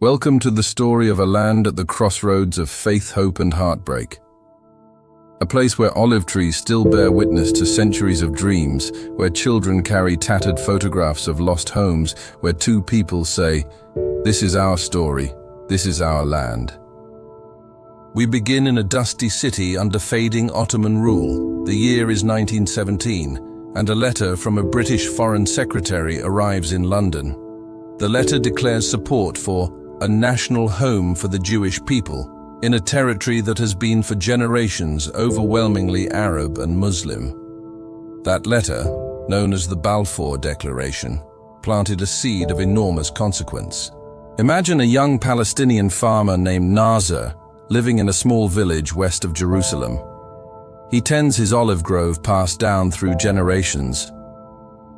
Welcome to the story of a land at the crossroads of faith, hope, and heartbreak. A place where olive trees still bear witness to centuries of dreams, where children carry tattered photographs of lost homes, where two people say, "This is our story, this is our land." We begin in a dusty city under fading Ottoman rule. The year is 1917, and a letter from a British Foreign Secretary arrives in London. The letter declares support for a national home for the Jewish people, in a territory that has been for generations overwhelmingly Arab and Muslim. That letter, known as the Balfour Declaration, planted a seed of enormous consequence. Imagine a young Palestinian farmer named Nasser living in a small village west of Jerusalem. He tends his olive grove passed down through generations.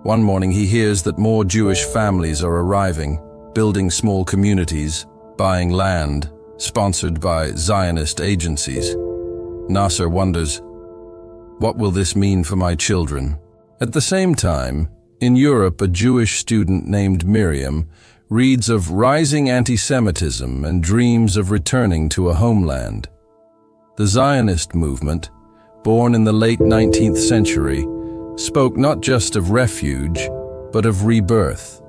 One morning he hears that more Jewish families are arriving, building small communities, buying land, sponsored by Zionist agencies. Nasser wonders, what will this mean for my children? At the same time, in Europe, a Jewish student named Miriam reads of rising anti-Semitism and dreams of returning to a homeland. The Zionist movement, born in the late 19th century, spoke not just of refuge, but of rebirth.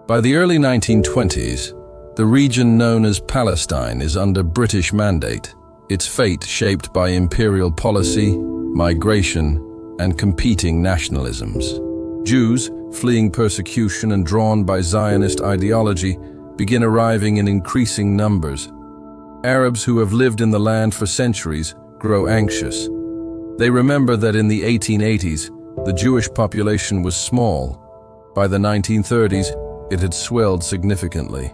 By the early 1920s, the region known as Palestine is under British mandate, its fate shaped by imperial policy, migration, and competing nationalisms. Jews, fleeing persecution and drawn by Zionist ideology, begin arriving in increasing numbers. Arabs who have lived in the land for centuries grow anxious. They remember that in the 1880s, the Jewish population was small. By the 1930s, it had swelled significantly.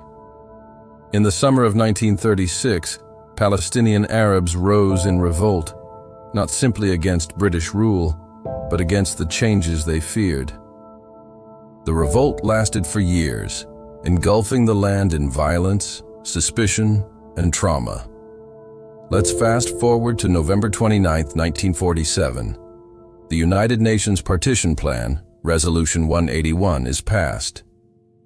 In the summer of 1936, Palestinian Arabs rose in revolt, not simply against British rule, but against the changes they feared. The revolt lasted for years, engulfing the land in violence, suspicion, and trauma. Let's fast forward to November 29, 1947. The United Nations Partition Plan, Resolution 181, is passed.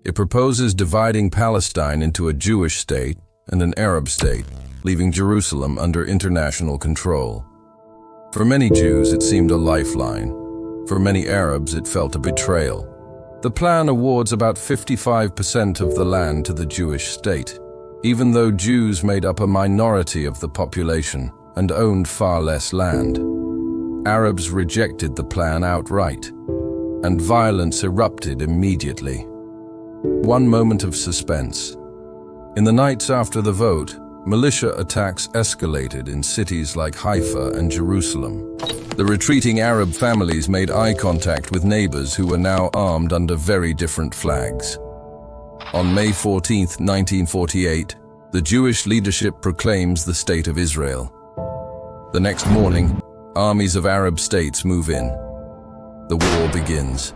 It proposes dividing Palestine into a Jewish state and an Arab state, leaving Jerusalem under international control. For many Jews, it seemed a lifeline. For many Arabs, it felt a betrayal. The plan awards about 55% of the land to the Jewish state, even though Jews made up a minority of the population and owned far less land. Arabs rejected the plan outright, and violence erupted immediately. One moment of suspense. In the nights after the vote, militia attacks escalated in cities like Haifa and Jerusalem. The retreating Arab families made eye contact with neighbors who were now armed under very different flags. On May 14, 1948, the Jewish leadership proclaims the State of Israel. The next morning, armies of Arab states move in. The war begins.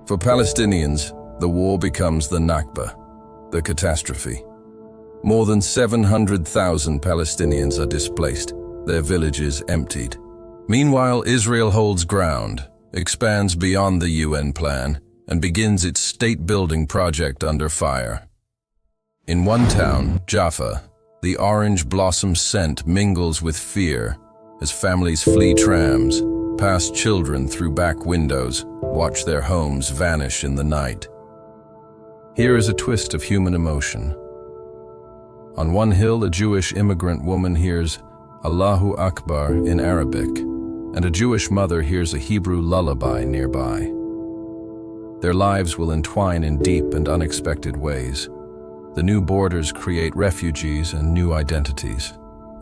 For Palestinians, the war becomes the Nakba, the catastrophe. More than 700,000 Palestinians are displaced, their villages emptied. Meanwhile, Israel holds ground, expands beyond the UN plan, and begins its state-building project under fire. In one town, Jaffa, the orange blossom scent mingles with fear as families flee trams, pass children through back windows, watch their homes vanish in the night. Here is a twist of human emotion. On one hill, a Jewish immigrant woman hears Allahu Akbar in Arabic, and a Jewish mother hears a Hebrew lullaby nearby. Their lives will entwine in deep and unexpected ways. The new borders create refugees and new identities.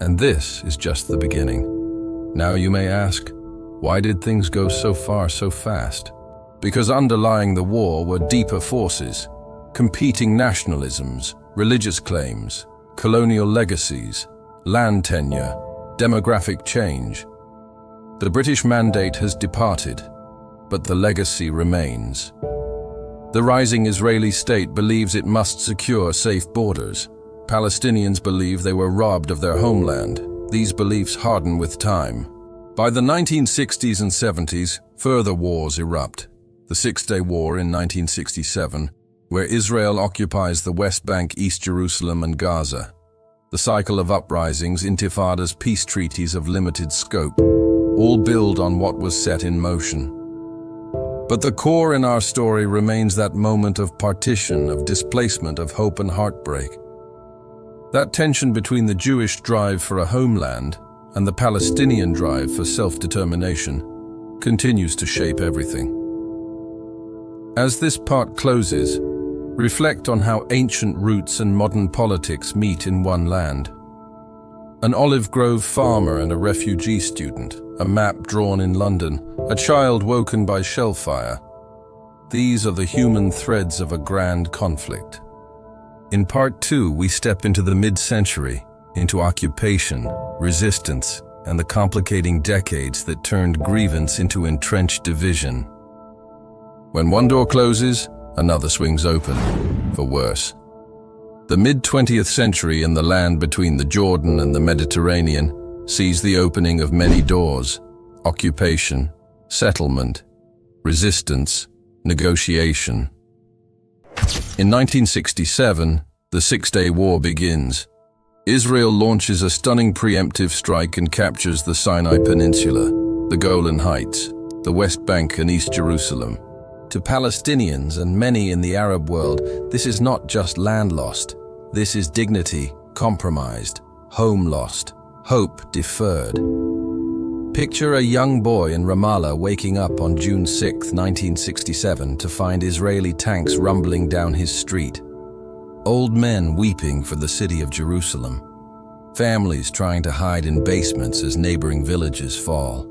And this is just the beginning. Now you may ask, why did things go so far so fast? Because underlying the war were deeper forces, competing nationalisms, religious claims, colonial legacies, land tenure, demographic change. The British mandate has departed, but the legacy remains. The rising Israeli state believes it must secure safe borders. Palestinians believe they were robbed of their homeland. These beliefs harden with time. By the 1960s and 70s, further wars erupt. The Six-Day War in 1967, where Israel occupies the West Bank, East Jerusalem, and Gaza. The cycle of uprisings, intifadas, peace treaties of limited scope, all build on what was set in motion. But the core in our story remains that moment of partition, of displacement, of hope and heartbreak. That tension between the Jewish drive for a homeland and the Palestinian drive for self-determination continues to shape everything. As this part closes, reflect on how ancient roots and modern politics meet in one land. An olive grove farmer and a refugee student, a map drawn in London, a child woken by shellfire. These are the human threads of a grand conflict. In part 2, we step into the mid-century, into occupation, resistance, and the complicating decades that turned grievance into entrenched division. When one door closes, another swings open, for worse. The mid-20th century in the land between the Jordan and the Mediterranean sees the opening of many doors: occupation, settlement, resistance, negotiation. In 1967, the Six-Day War begins. Israel launches a stunning preemptive strike and captures the Sinai Peninsula, the Golan Heights, the West Bank and East Jerusalem. To Palestinians and many in the Arab world, this is not just land lost. This is dignity compromised, home lost, hope deferred. Picture a young boy in Ramallah waking up on June 6, 1967, to find Israeli tanks rumbling down his street. Old men weeping for the city of Jerusalem. Families trying to hide in basements as neighboring villages fall.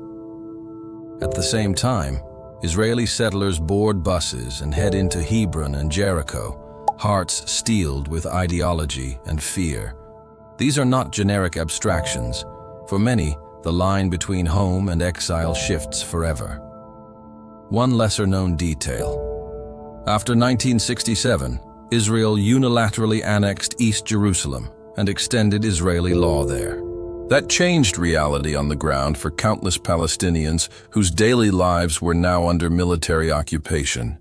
At the same time, Israeli settlers board buses and head into Hebron and Jericho, hearts steeled with ideology and fear. These are not generic abstractions. For many, the line between home and exile shifts forever. One lesser-known detail. After 1967, Israel unilaterally annexed East Jerusalem and extended Israeli law there. That changed reality on the ground for countless Palestinians whose daily lives were now under military occupation.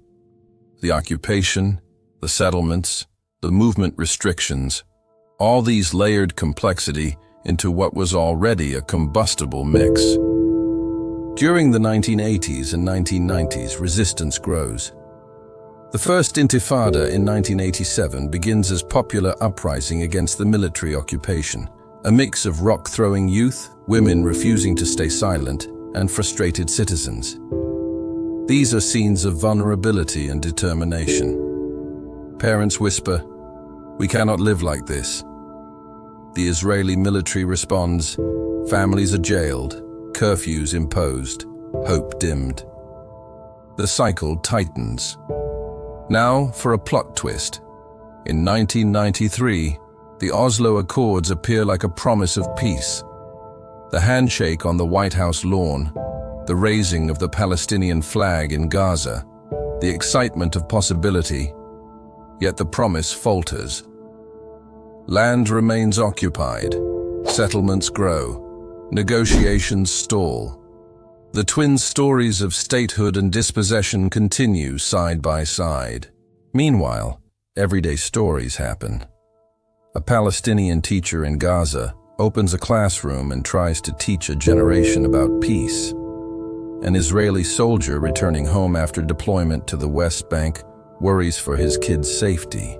The occupation, the settlements, the movement restrictions, all these layered complexity into what was already a combustible mix. During the 1980s and 1990s, resistance grows. The first Intifada in 1987 begins as popular uprising against the military occupation, a mix of rock-throwing youth, women refusing to stay silent, and frustrated citizens. These are scenes of vulnerability and determination. Parents whisper, "We cannot live like this." The Israeli military responds, families are jailed, curfews imposed, hope dimmed. The cycle tightens. Now for a plot twist. In 1993, the Oslo Accords appear like a promise of peace. The handshake on the White House lawn, the raising of the Palestinian flag in Gaza, the excitement of possibility, yet the promise falters. Land remains occupied, settlements grow, negotiations stall. The twin stories of statehood and dispossession continue side by side. Meanwhile, everyday stories happen. A Palestinian teacher in Gaza opens a classroom and tries to teach a generation about peace. An Israeli soldier returning home after deployment to the West Bank worries for his kids' safety.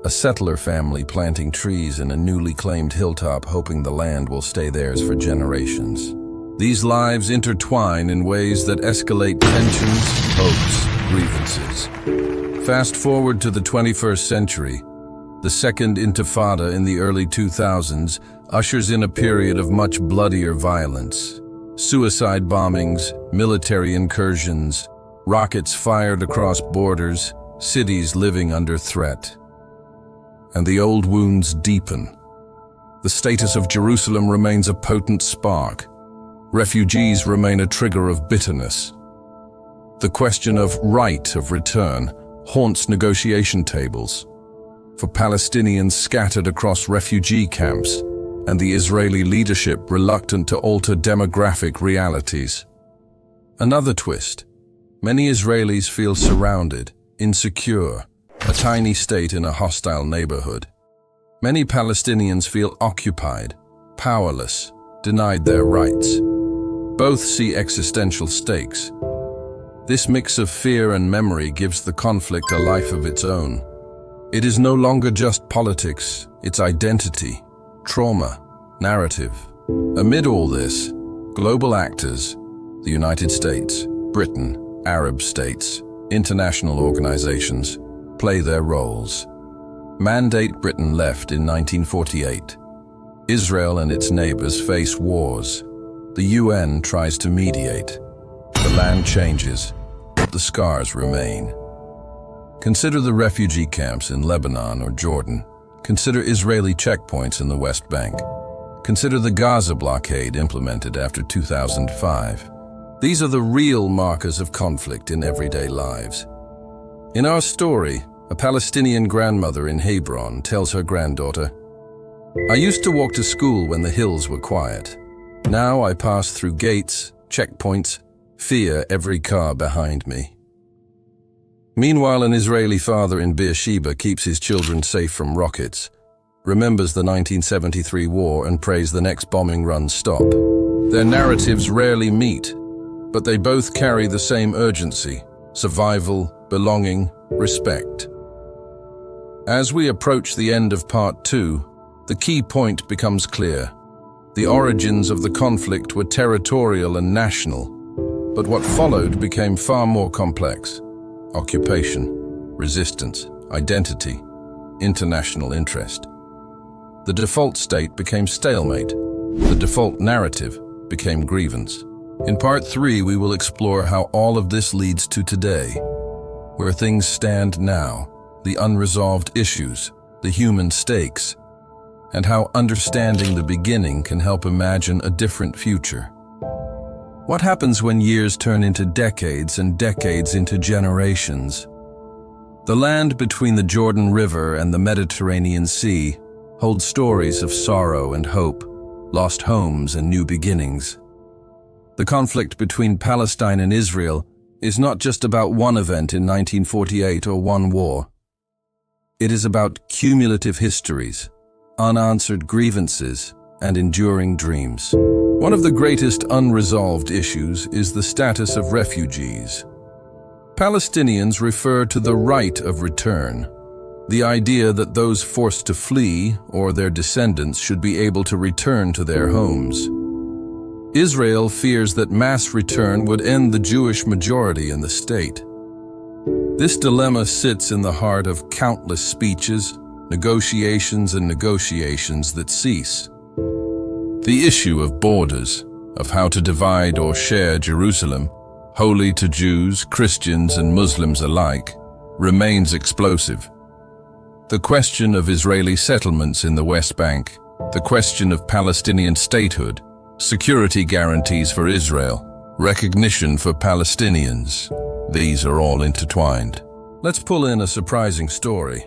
A settler family planting trees in a newly claimed hilltop hoping the land will stay theirs for generations. These lives intertwine in ways that escalate tensions, hopes, grievances. Fast forward to the 21st century. The second Intifada in the early 2000s ushers in a period of much bloodier violence. Suicide bombings, military incursions, rockets fired across borders, cities living under threat. And the old wounds deepen. The status of Jerusalem remains a potent spark. Refugees remain a trigger of bitterness. The question of right of return haunts negotiation tables. For Palestinians scattered across refugee camps, and the Israeli leadership reluctant to alter demographic realities. Another twist. Many Israelis feel surrounded, insecure, a tiny state in a hostile neighborhood. Many Palestinians feel occupied, powerless, denied their rights. Both see existential stakes. This mix of fear and memory gives the conflict a life of its own. It is no longer just politics, it's identity, trauma, narrative. Amid all this, global actors, the United States, Britain, Arab states, international organizations, play their roles. Mandate Britain left in 1948. Israel and its neighbors face wars. The UN tries to mediate. The land changes, but the scars remain. Consider the refugee camps in Lebanon or Jordan. Consider Israeli checkpoints in the West Bank. Consider the Gaza blockade implemented after 2005. These are the real markers of conflict in everyday lives. In our story, a Palestinian grandmother in Hebron tells her granddaughter, "I used to walk to school when the hills were quiet. Now I pass through gates, checkpoints, fear every car behind me." Meanwhile, an Israeli father in Beersheba keeps his children safe from rockets, remembers the 1973 war and prays the next bombing run stop. Their narratives rarely meet, but they both carry the same urgency: survival, belonging, respect. As we approach the end of part 2, the key point becomes clear. The origins of the conflict were territorial and national, but what followed became far more complex. Occupation, resistance, identity, international interest. The default state became stalemate. The default narrative became grievance. In part 3, we will explore how all of this leads to today, where things stand now, the unresolved issues, the human stakes, and how understanding the beginning can help imagine a different future. What happens when years turn into decades and decades into generations? The land between the Jordan River and the Mediterranean Sea holds stories of sorrow and hope, lost homes and new beginnings. The conflict between Palestine and Israel is not just about one event in 1948 or one war. It is about cumulative histories, unanswered grievances, and enduring dreams. One of the greatest unresolved issues is the status of refugees. Palestinians refer to the right of return, the idea that those forced to flee or their descendants should be able to return to their homes. Israel fears that mass return would end the Jewish majority in the state. This dilemma sits in the heart of countless speeches, negotiations that cease. The issue of borders, of how to divide or share Jerusalem, holy to Jews, Christians, and Muslims alike, remains explosive. The question of Israeli settlements in the West Bank, the question of Palestinian statehood, security guarantees for Israel, recognition for Palestinians, these are all intertwined. Let's pull in a surprising story.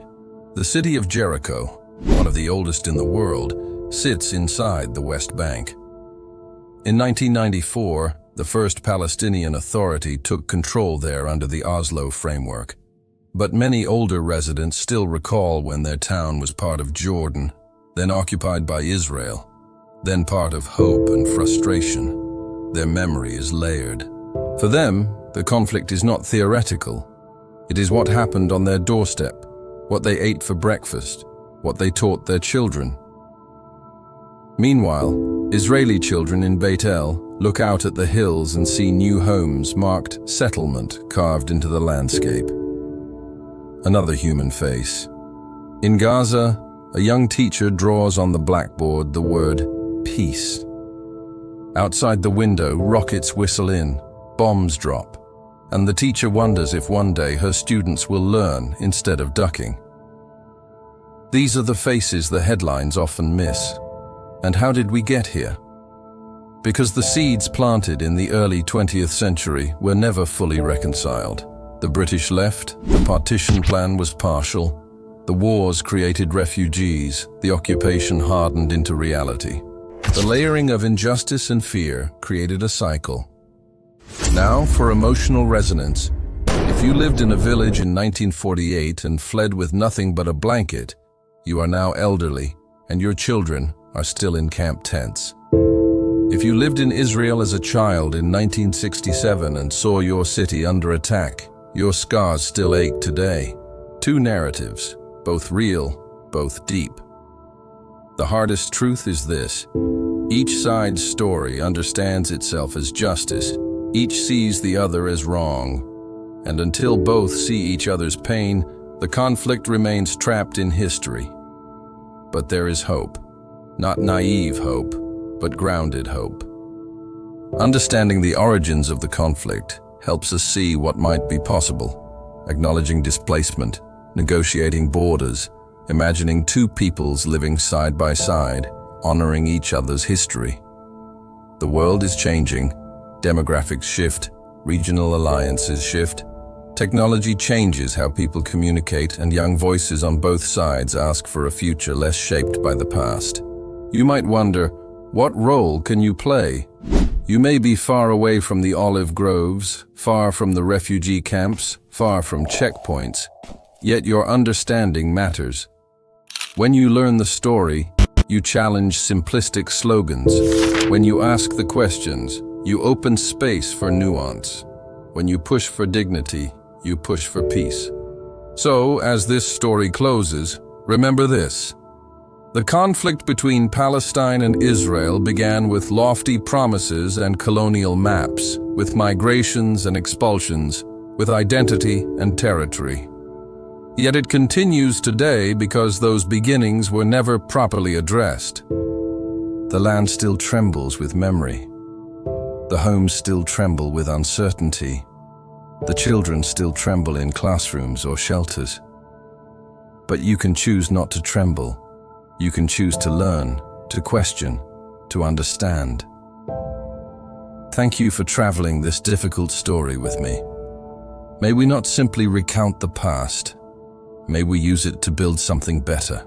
The city of Jericho, one of the oldest in the world, sits inside the West Bank. In 1994, the first Palestinian Authority took control there under the Oslo framework. But many older residents still recall when their town was part of Jordan, then occupied by Israel, then part of hope and frustration. Their memory is layered. For them, the conflict is not theoretical. It is what happened on their doorstep, what they ate for breakfast, what they taught their children. Meanwhile, Israeli children in Beit El look out at the hills and see new homes marked settlement carved into the landscape. Another human face. In Gaza, a young teacher draws on the blackboard the word peace. Outside the window, rockets whistle in, bombs drop, and the teacher wonders if one day her students will learn instead of ducking. These are the faces the headlines often miss. And how did we get here? Because the seeds planted in the early 20th century were never fully reconciled. The British left, the partition plan was partial, the wars created refugees, the occupation hardened into reality. The layering of injustice and fear created a cycle. Now, for emotional resonance, if If you lived in a village in 1948 and fled with nothing but a blanket, you are now elderly, and your children are still in camp tents. If you lived in Israel as a child in 1967 and saw your city under attack, your scars still ache today. Two narratives, both real, both deep. The hardest truth is this: each side's story understands itself as justice, each sees the other as wrong. And until both see each other's pain, the conflict remains trapped in history. But there is hope. Not naive hope, but grounded hope. Understanding the origins of the conflict helps us see what might be possible, acknowledging displacement, negotiating borders, imagining two peoples living side by side, honoring each other's history. The world is changing, demographics shift, regional alliances shift. Technology changes how people communicate, and young voices on both sides ask for a future less shaped by the past. You might wonder, what role can you play? You may be far away from the olive groves, far from the refugee camps, far from checkpoints, yet your understanding matters. When you learn the story, you challenge simplistic slogans. When you ask the questions, you open space for nuance. When you push for dignity, you push for peace. So, as this story closes, remember this. The conflict between Palestine and Israel began with lofty promises and colonial maps, with migrations and expulsions, with identity and territory. Yet it continues today because those beginnings were never properly addressed. The land still trembles with memory. The homes still tremble with uncertainty. The children still tremble in classrooms or shelters. But you can choose not to tremble. You can choose to learn, to question, to understand. Thank you for traveling this difficult story with me. May we not simply recount the past. May we use it to build something better.